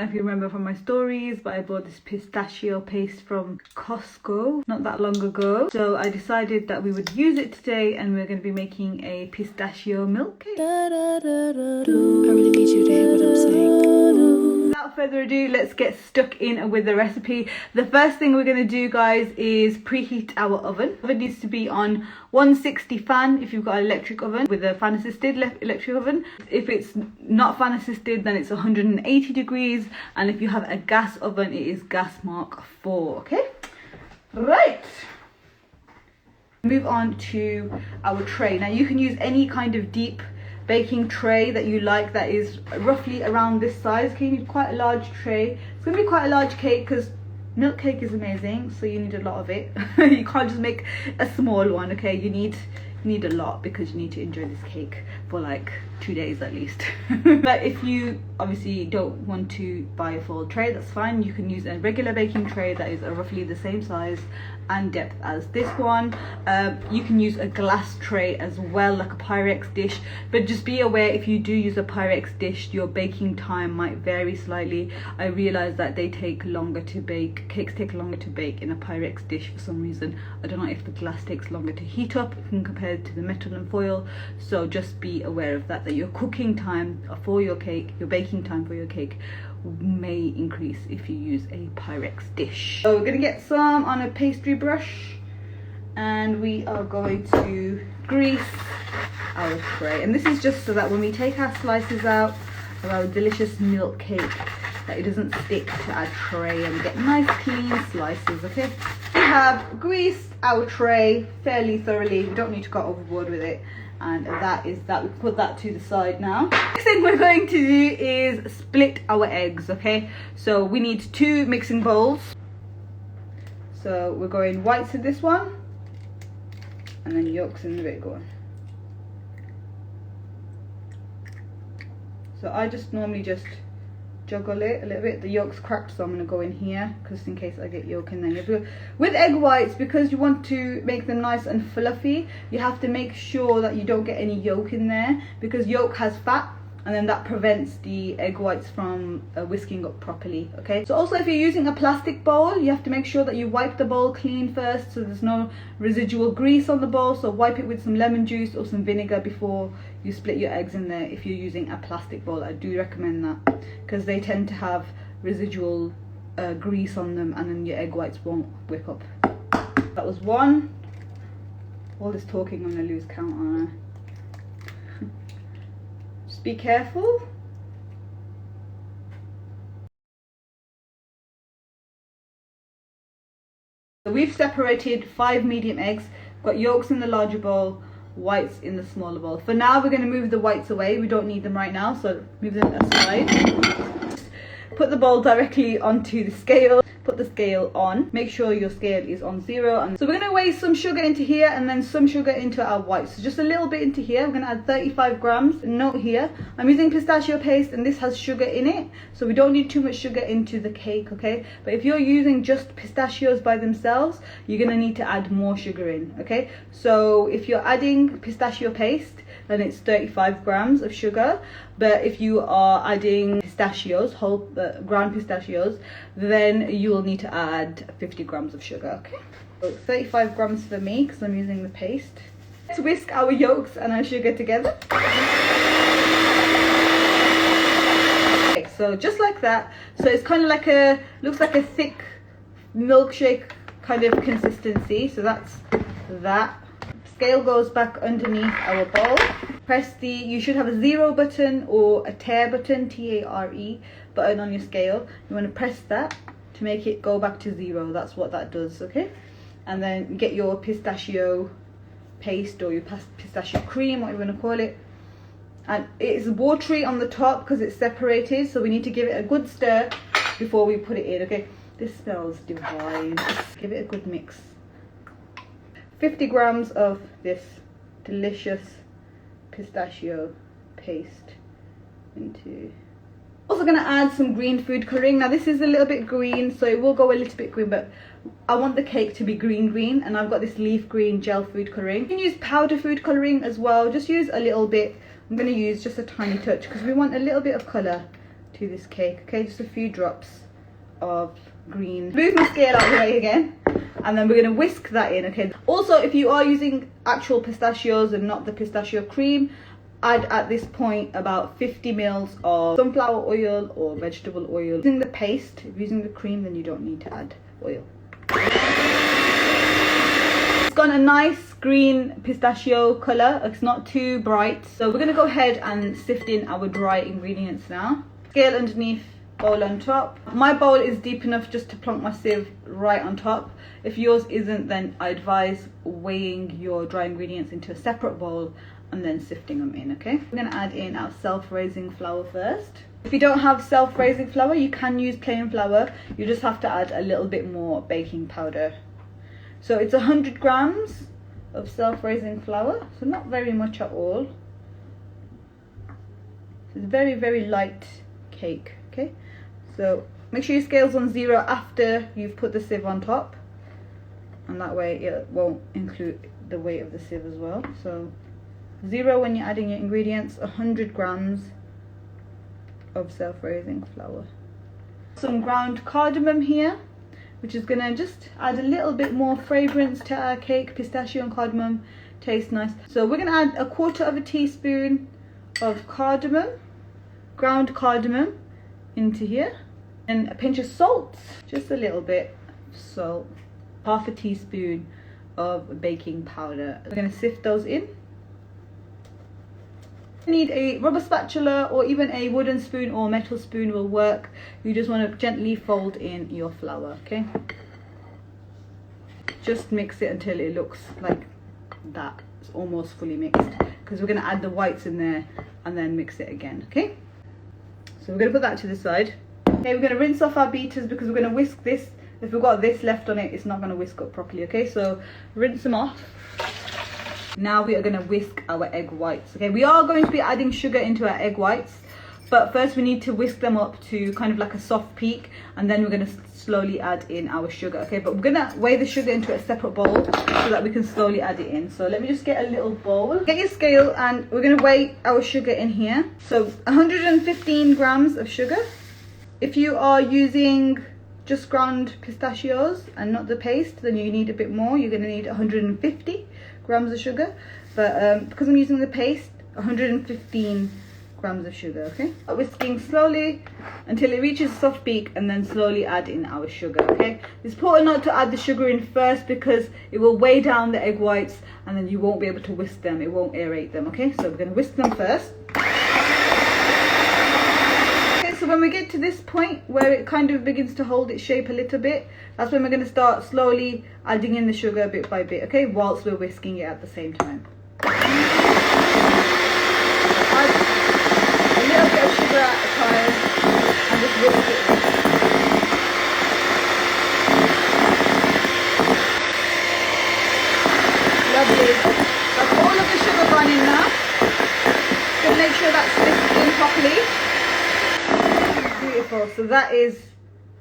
If you remember from my stories, but I bought this pistachio paste from Costco not that long ago. So I decided that we would use it today, and we're going to be making a pistachio milk cake. I really need you to hear what I'm saying. Without further ado, let's get stuck in with the recipe. The first thing we're going to do, guys, is preheat our oven. The oven needs to be on 160 fan if you've got an electric oven with a fan assisted electric oven. If it's not fan assisted, then it's 180 degrees, and if you have a gas oven, it is gas mark 4. Okay, right, move on to our tray. Now you can use any kind of deep baking tray that you like that is roughly around this size. Okay, you need quite a large tray. It's gonna be quite a large cake because milk cake is amazing, so you need a lot of it. You can't just make a small one. Okay, you need a lot because you need to enjoy this cake for like 2 days at least. But if you obviously don't want to buy a full tray, that's fine. You can use a regular baking tray that is roughly the same size and depth as this one. You can use a glass tray as well, like a Pyrex dish, but just be aware, if you do use a Pyrex dish, your baking time might vary slightly. I realize that they take longer to bake, cakes take longer to bake in a Pyrex dish for some reason. I don't know if the glass takes longer to heat up compared to the metal and foil, so just be aware of that, that your cooking time for your cake, your baking time for your cake may increase if you use a Pyrex dish. So we're going to get some on a pastry brush, and we are going to grease our tray. And this is just so that when we take our slices out of our delicious milk cake, that it doesn't stick to our tray and we get nice clean slices. Okay, we have greased our tray fairly thoroughly. We don't need to go overboard with it. And that is that. We put that to the side now. Next thing we're going to do is split our eggs. Okay, so we need 2 mixing bowls. So we're going whites in this one, and then yolks in the big one. So I just normally just juggle it a little bit. The yolk's cracked, so I'm going to go in here just in case I get yolk in there. With egg whites, because you want to make them nice and fluffy, you have to make sure that you don't get any yolk in there, because yolk has fat, and then that prevents the egg whites from whisking up properly. Okay, so also if you're using a plastic bowl, you have to make sure that you wipe the bowl clean first, so there's no residual grease on the bowl. So wipe it with some lemon juice or some vinegar before you split your eggs in there. If you're using a plastic bowl, I do recommend that, because they tend to have residual grease on them, and then your egg whites won't whip up. That was one. All this talking, I'm gonna lose count, aren't I? Just be careful. So we've separated 5 medium eggs, got yolks in the larger bowl, whites in the smaller bowl. For now, we're going to move the whites away. We don't need them right now, so move them aside. Put the bowl directly onto the scale. Put the scale on. Make sure your scale is on 0. And so we're going to weigh some sugar into here, and then some sugar into our whites. So just a little bit into here. We're going to add 35 grams. Note here, I'm using pistachio paste, and this has sugar in it, so we don't need too much sugar into the cake. Okay, but if you're using just pistachios by themselves, you're going to need to add more sugar in. Okay, so if you're adding pistachio paste, then it's 35 grams of sugar. But if you are adding pistachios, whole ground pistachios, then you will need to add 50 grams of sugar. Okay, so 35 grams for me because I'm using the paste. Let's whisk our yolks and our sugar together. Okay, so just like that. So it's kind of like looks like a thick milkshake kind of consistency. So that's that. Scale goes back underneath our bowl. Press you should have a 0 button or a tare button, T-A-R-E button on your scale. You want to press that to make it go back to 0. That's what that does. Okay, and then get your pistachio paste or your pistachio cream, what you want to call it, and it's watery on the top because it's separated, so we need to give it a good stir before we put it in. Okay, this smells divine. Just give it a good mix. 50 grams of this delicious pistachio paste into. Also going to add some green food colouring. Now this is a little bit green, so it will go a little bit green, but I want the cake to be green, and I've got this leaf green gel food colouring. You can use powder food colouring as well. Just use a little bit. I'm going to use just a tiny touch because we want a little bit of colour to this cake. Okay, just a few drops of green. Move my scale out of the way again, and then we're going to whisk that in. Okay, also if you are using actual pistachios and not the pistachio cream, add at this point about 50 mils of sunflower oil or vegetable oil. Using the paste, if you're using the cream, then you don't need to add oil. It's got a nice green pistachio colour. It's not too bright, so we're going to go ahead and sift in our dry ingredients now. Scale underneath, bowl on top. My bowl is deep enough just to plonk my sieve right on top. If yours isn't, then I advise weighing your dry ingredients into a separate bowl and then sifting them in. Okay, we're going to add in our self-raising flour first. If you don't have self-raising flour, you can use plain flour. You just have to add a little bit more baking powder. So it's 100 grams of self-raising flour, so not very much at all. It's very, very light cake. Okay, so make sure your scale's on 0 after you've put the sieve on top, and that way it won't include the weight of the sieve as well. So 0 when you're adding your ingredients, 100 grams of self-raising flour. Some ground cardamom here, which is gonna just add a little bit more fragrance to our cake. Pistachio and cardamom taste nice. So we're gonna add 1/4 teaspoon of cardamom, ground cardamom, into here, and a pinch of salt, just a little bit of salt, 1/2 teaspoon of baking powder. We're gonna sift those in. You need a rubber spatula or even a wooden spoon or metal spoon will work. You just want to gently fold in your flour. Okay, just mix it until it looks like that. It's almost fully mixed, because we're going to add the whites in there and then mix it again. Okay, so we're going to put that to the side. Okay, we're going to rinse off our beaters because we're going to whisk this. If we've got this left on it, it's not going to whisk up properly. Okay, so rinse them off. Now we are going to whisk our egg whites. Okay, we are going to be adding sugar into our egg whites, but first we need to whisk them up to kind of like a soft peak, and then we're going to slowly add in our sugar. Okay, but we're going to weigh the sugar into a separate bowl so that we can slowly add it in. So let me just get a little bowl. Get your scale, and we're going to weigh our sugar in here. So 115 grams of sugar. If you are using just ground pistachios and not the paste, then you need a bit more. You're going to need 150 grams of sugar, but because I'm using the paste, 115 grams of sugar. Okay, whisking slowly until it reaches a soft peak, and then slowly add in our sugar. Okay, it's important not to add the sugar in first because it will weigh down the egg whites and then you won't be able to whisk them. It won't aerate them. Okay, so we're going to whisk them first. Okay, so when we get to this point where it kind of begins to hold its shape a little bit, that's when we're going to start slowly adding in the sugar bit by bit, okay, whilst we're whisking it at the same time. Add a little bit of sugar at a time and just whisk it in. Lovely. That's all of the sugar gone in now. So make sure that's whisked in properly. Beautiful. So that is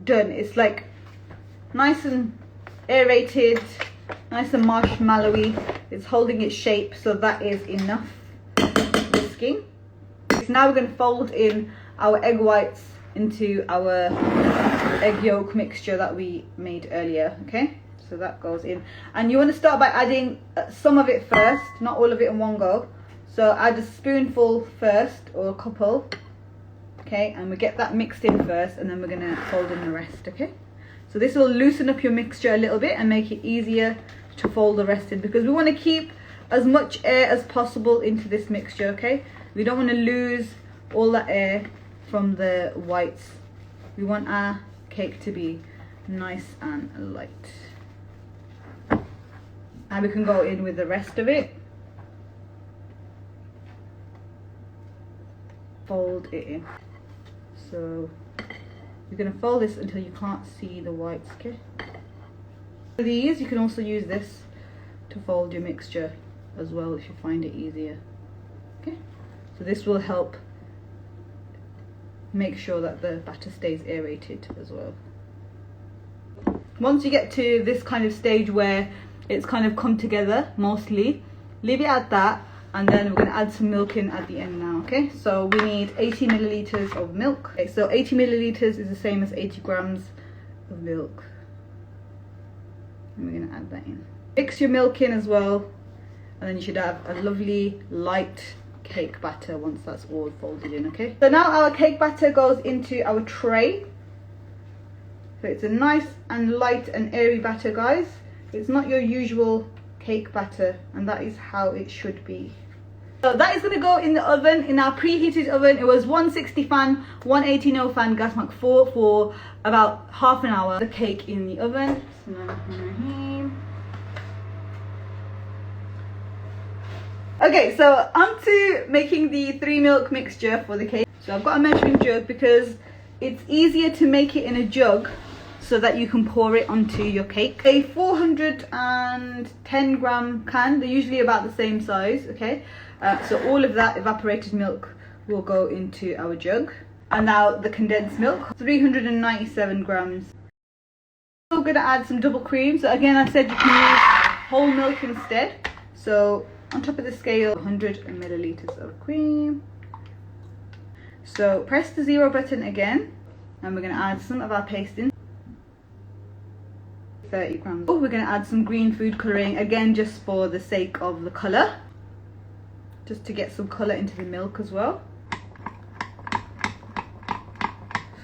done. It's like nice and aerated, nice and marshmallowy. It's holding its shape, so that is enough whisking. So now we're going to fold in our egg whites into our egg yolk mixture that we made earlier. Okay, so that goes in, and you want to start by adding some of it first, not all of it in one go. So add a spoonful first, or a couple. Okay, and we get that mixed in first, and then we're going to fold in the rest. Okay, so this will loosen up your mixture a little bit and make it easier to fold the rest in, because we want to keep as much air as possible into this mixture. Okay, we don't want to lose all that air from the whites. We want our cake to be nice and light. Now we can go in with the rest of it. Fold it in. So you're going to fold this until you can't see the whites. Okay, for these you can also use this to fold your mixture as well if you find it easier. Okay, so this will help make sure that the batter stays aerated as well. Once you get to this kind of stage where it's kind of come together mostly, leave it at that and then we're going to add some milk in at the end now. Okay, so we need 80 milliliters of milk. Okay, so 80 milliliters is the same as 80 grams of milk, and we're going to add that in. Mix your milk in as well, and then you should have a lovely light cake batter once that's all folded in. Okay, so now our cake batter goes into our tray. So it's a nice and light and airy batter, guys. It's not your usual cake batter, and that is how it should be. So that is going to go in the oven, in our preheated oven. It was 160 fan, 180 no fan, gas mark 4 for about half an hour. The cake in the oven. Okay, so on to making the 3 milk mixture for the cake. So I've got a measuring jug because it's easier to make it in a jug so that you can pour it onto your cake. A 410 gram can, they're usually about the same size, okay? So all of that evaporated milk will go into our jug. And now the condensed milk, 397 grams. We're gonna add some double cream. So again, I said you can use whole milk instead. So on top of the scale, 100 milliliters of cream. So press the 0 button again, and we're gonna add some of our paste in. 30 grams. Oh, we're going to add some green food colouring, again just for the sake of the colour, just to get some colour into the milk as well.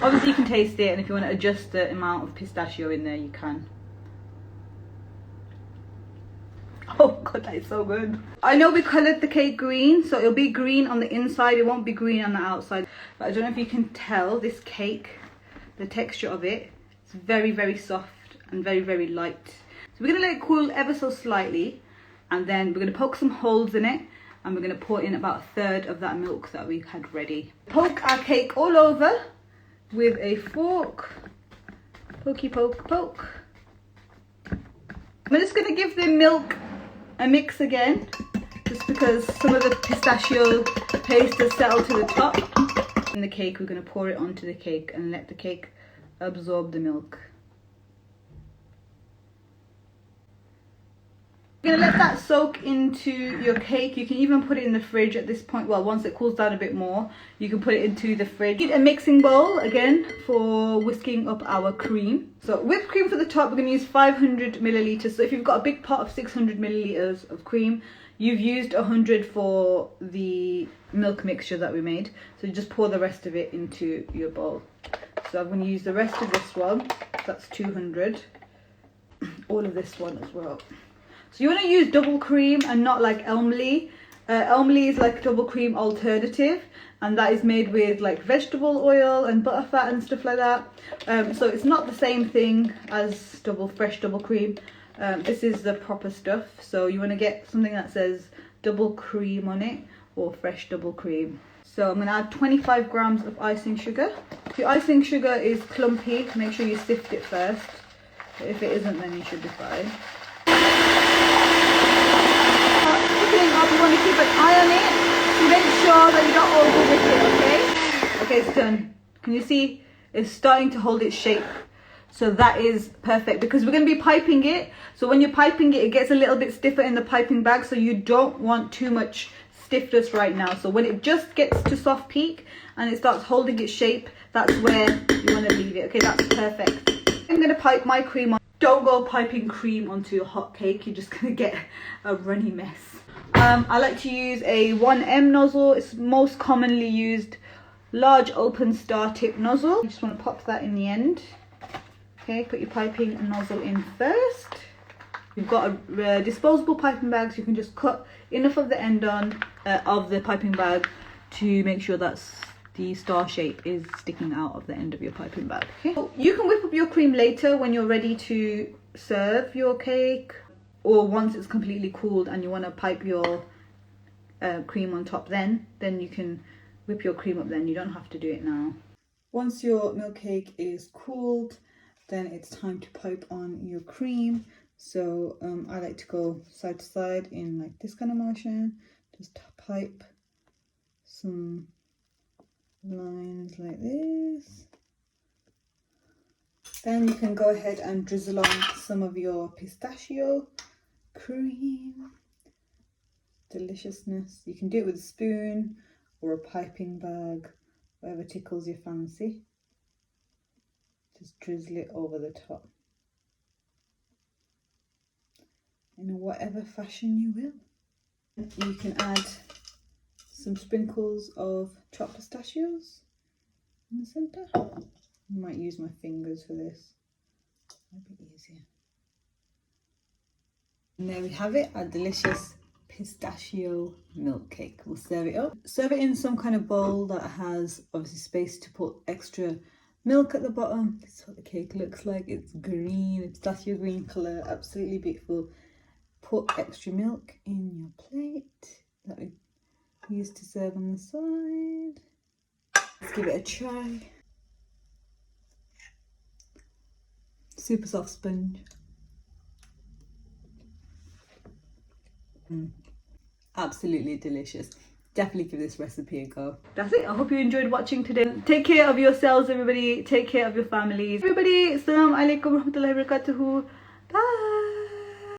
Obviously you can taste it, and if you want to adjust the amount of pistachio in there, you can. Oh god, that is so good. I know we coloured the cake green, so it'll be green on the inside, it won't be green on the outside. But I don't know if you can tell, this cake, the texture of it, it's very, very soft and very, very light. So we're going to let it cool ever so slightly, and then we're going to poke some holes in it, and we're going to pour in about a third of that milk that we had ready. Poke our cake all over with a fork. Pokey poke poke. I'm just going to give the milk a mix again, just because some of the pistachio paste has settled to the top. In the cake, we're going to pour it onto the cake and let the cake absorb the milk. You're going to let that soak into your cake. You can even put it in the fridge at this point. Well, once it cools down a bit more, you can put it into the fridge. Need a mixing bowl again for whisking up our cream. So whipped cream for the top, we're going to use 500 milliliters. So if you've got a big pot of 600 milliliters of cream, you've used 100 for the milk mixture that we made. So just pour the rest of it into your bowl. So I'm going to use the rest of this one. That's 200. All of this one as well. So you want to use double cream and not like Elmley. Elmley is like double cream alternative, and that is made with like vegetable oil and butter fat and stuff like that. So it's not the same thing as fresh double cream. This is the proper stuff. So you want to get something that says double cream on it, or fresh double cream. So I'm going to add 25 grams of icing sugar. If your icing sugar is clumpy, make sure you sift it first. But if it isn't, then you should be fine. Up, you want to keep an eye on it to make sure that you don't overwhip it, okay? Okay, it's done. Can you see? It's starting to hold its shape. So that is perfect, because we're going to be piping it. So when you're piping it, it gets a little bit stiffer in the piping bag, so you don't want too much stiffness right now. So when it just gets to soft peak and it starts holding its shape, that's where you want to leave it. Okay, that's perfect. I'm going to pipe my cream on. Don't go piping cream onto a hot cake, you're just going to get a runny mess. I like to use a 1M nozzle. It's most commonly used large open star tip nozzle. You just want to pop that in the end. Okay, put your piping nozzle in first. You've got a disposable piping bag, so you can just cut enough of the end on of the piping bag to make sure that's the star shape is sticking out of the end of your piping bag. Okay, so you can whip up your cream later when you're ready to serve your cake, or once it's completely cooled and you want to pipe your cream on top, then you can whip your cream up then. You don't have to do it now. Once your milk cake is cooled, then it's time to pipe on your cream. So I like to go side to side in like this kind of motion, just pipe some lines like this. Then you can go ahead and drizzle on some of your pistachio cream. deliciousness. You can do it with a spoon or a piping bag, whatever tickles your fancy. Just drizzle it over the top in whatever fashion you will. You can add some sprinkles of chopped pistachios in the centre. I might use my fingers for this, a bit easier. And there we have it, our delicious pistachio milk cake. We'll serve it up. Serve it in some kind of bowl that has obviously space to put extra milk at the bottom. This is what the cake looks like. It's green, it's pistachio green colour, absolutely beautiful. Put extra milk in your plate that we use to serve on the side. Let's give it a try. Super soft sponge. Absolutely delicious. Definitely give this recipe a go. That's it. I hope you enjoyed watching today. Take care of yourselves, everybody. Take care of your families. Everybody, Assalamu alaikum warahmatullahi wabarakatuh. Bye.